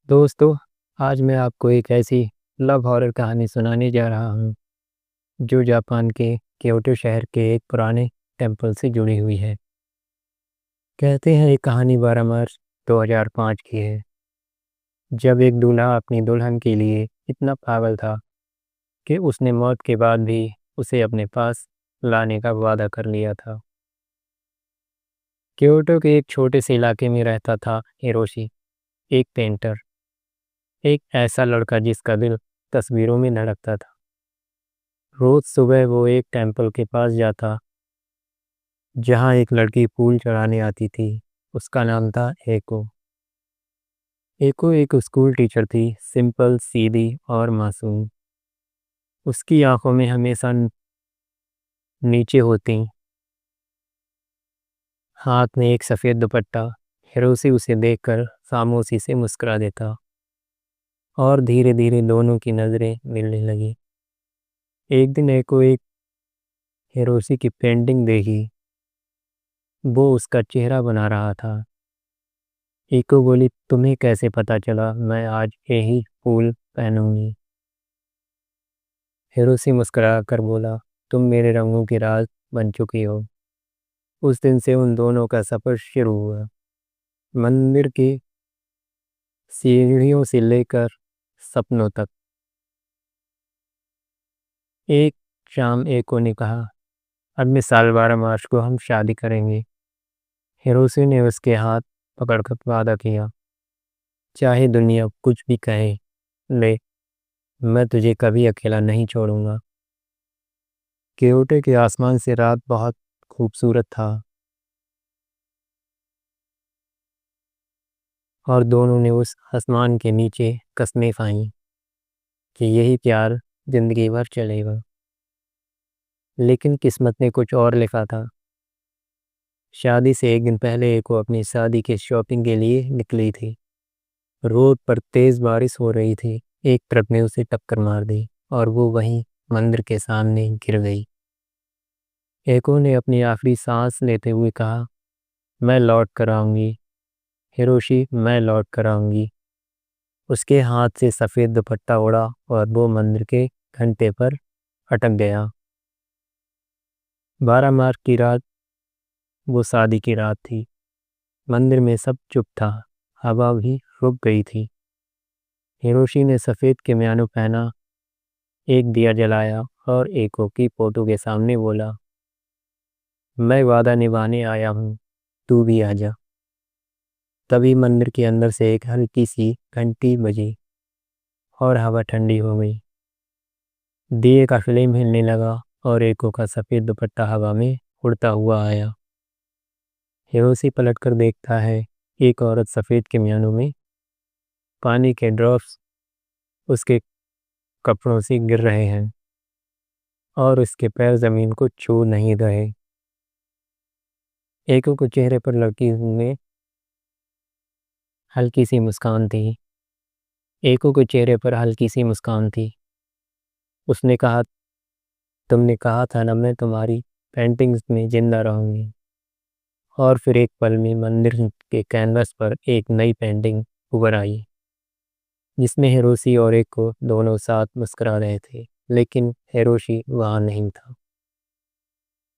दोस्तों, आज मैं आपको एक ऐसी लव हॉरर कहानी सुनाने जा रहा हूँ जो जापान के क्योटो शहर के एक पुराने टेम्पल से जुड़ी हुई है। कहते हैं ये कहानी 12 मार्च 2005 की है, जब एक दूल्हा अपनी दुल्हन के लिए इतना पागल था कि उसने मौत के बाद भी उसे अपने पास लाने का वादा कर लिया था। क्योटो के एक छोटे से इलाके में रहता था हिरोशी, एक पेंटर, एक ऐसा लड़का जिसका दिल तस्वीरों में धड़कता था। रोज सुबह वो एक टेंपल के पास जाता जहाँ एक लड़की फूल चढ़ाने आती थी। उसका नाम था एको। एको एक स्कूल टीचर थी, सिंपल, सीधी और मासूम। उसकी आंखों में हमेशा नीचे होती, हाथ में एक सफ़ेद दुपट्टा। हिरोशी उसे देखकर खामोशी से मुस्कुरा देता और धीरे धीरे दोनों की नज़रें मिलने लगी। एक दिन एको एक हिरोशी की पेंटिंग देखी। वो उसका चेहरा बना रहा था। एको बोली, तुम्हें कैसे पता चला मैं आज यही फूल पहनूंगी? हिरोशी मुस्कुरा कर बोला, तुम मेरे रंगों की राज बन चुकी हो। उस दिन से उन दोनों का सफ़र शुरू हुआ, मंदिर की सीढ़ियों से लेकर सपनों तक। एक शाम एको ने कहा, अगले साल 12 मार्च को हम शादी करेंगे। हिरोशी ने उसके हाथ पकड़कर वादा किया, चाहे दुनिया कुछ भी कहे, ले, मैं तुझे कभी अकेला नहीं छोड़ूंगा। क्योटो के आसमान से रात बहुत खूबसूरत था और दोनों ने उस आसमान के नीचे कस्में खाईं कि यही प्यार जिंदगी भर चलेगा। लेकिन किस्मत ने कुछ और लिखा था। शादी से एक दिन पहले एको अपनी शादी के शॉपिंग के लिए निकली थी। रोड पर तेज बारिश हो रही थी। एक ट्रक ने उसे टक्कर मार दी और वो वहीं मंदिर के सामने गिर गई। एको ने अपनी आखिरी सांस लेते हुए कहा, मैं लौट कर आऊंगी हिरोशी, मैं लौट कर आऊंगी। उसके हाथ से सफ़ेद दुपट्टा उड़ा और वो मंदिर के घंटे पर अटक गया। 12 मार्च की रात वो शादी की रात थी। मंदिर में सब चुप था, हवा भी रुक गई थी। हिरोशी ने सफ़ेद किमयानो पहना, एक दिया जलाया और एको की फोटो के सामने बोला, मैं वादा निभाने आया हूँ, तू भी आ जा। तभी मंदिर के अंदर से एक हल्की सी घंटी बजी और हवा ठंडी हो गई। दिए का फ्लेम हिलने लगा और एको का सफ़ेद दुपट्टा हवा में उड़ता हुआ आया। हिरोशी पलटकर देखता है, एक औरत सफ़ेद किमयानो में, पानी के ड्रॉप्स उसके कपड़ों से गिर रहे हैं और उसके पैर ज़मीन को छू नहीं रहे। एको के चेहरे पर लड़की में हल्की सी मुस्कान थी। एको के चेहरे पर हल्की सी मुस्कान थी। उसने कहा, तुमने कहा था ना मैं तुम्हारी पेंटिंग्स में जिंदा रहूंगी। और फिर एक पल में मंदिर के कैनवस पर एक नई पेंटिंग उभर आई, जिसमें हिरोशी और एको दोनों साथ मुस्कुरा रहे थे, लेकिन हिरोशी वहाँ नहीं था।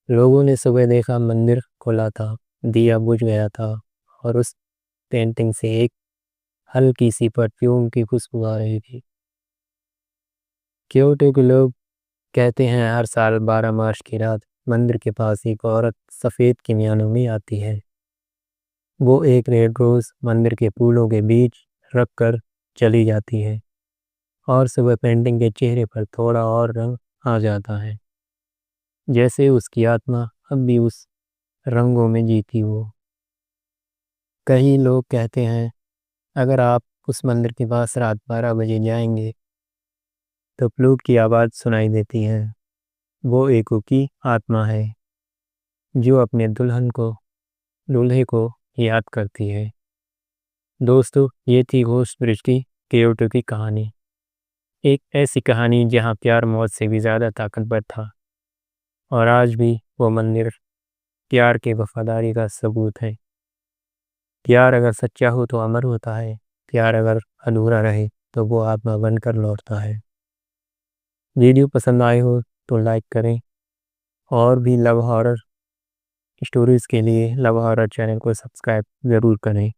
लोगों ने सुबह देखा, मंदिर खुला था, दिया बुझ गया था और उस पेंटिंग से एक हल्की सी परफ्यूम की खुशबू आ रही थी। क्योटो के लोग कहते हैं हर साल 12 मार्च की रात मंदिर के पास एक औरत सफ़ेद किमयानो में आती है। वो एक रेड रोज़ मंदिर के फूलों के बीच रख कर चली जाती है और सुबह पेंटिंग के चेहरे पर थोड़ा और रंग आ जाता है, जैसे उसकी आत्मा अब भी उस रंगों में जीती हो। कई लोग कहते हैं अगर आप उस मंदिर के पास रात 12 बजे जाएंगे तो फ्लूट की आवाज़ सुनाई देती है। वो एको की आत्मा है जो अपने दूल्हे को याद करती है। दोस्तों, ये थी घोस्ट ब्रिज की क्योटो की कहानी। एक ऐसी कहानी जहाँ प्यार मौत से भी ज़्यादा ताकतवर था और आज भी वो मंदिर प्यार की वफादारी का सबूत है। प्यार अगर सच्चा हो तो अमर होता है, प्यार अगर अधूरा रहे तो वो आत्मा बनकर लौटता है। वीडियो पसंद आए हो तो लाइक करें और भी लव हॉरर स्टोरीज़ के लिए लव हॉरर चैनल को सब्सक्राइब ज़रूर करें।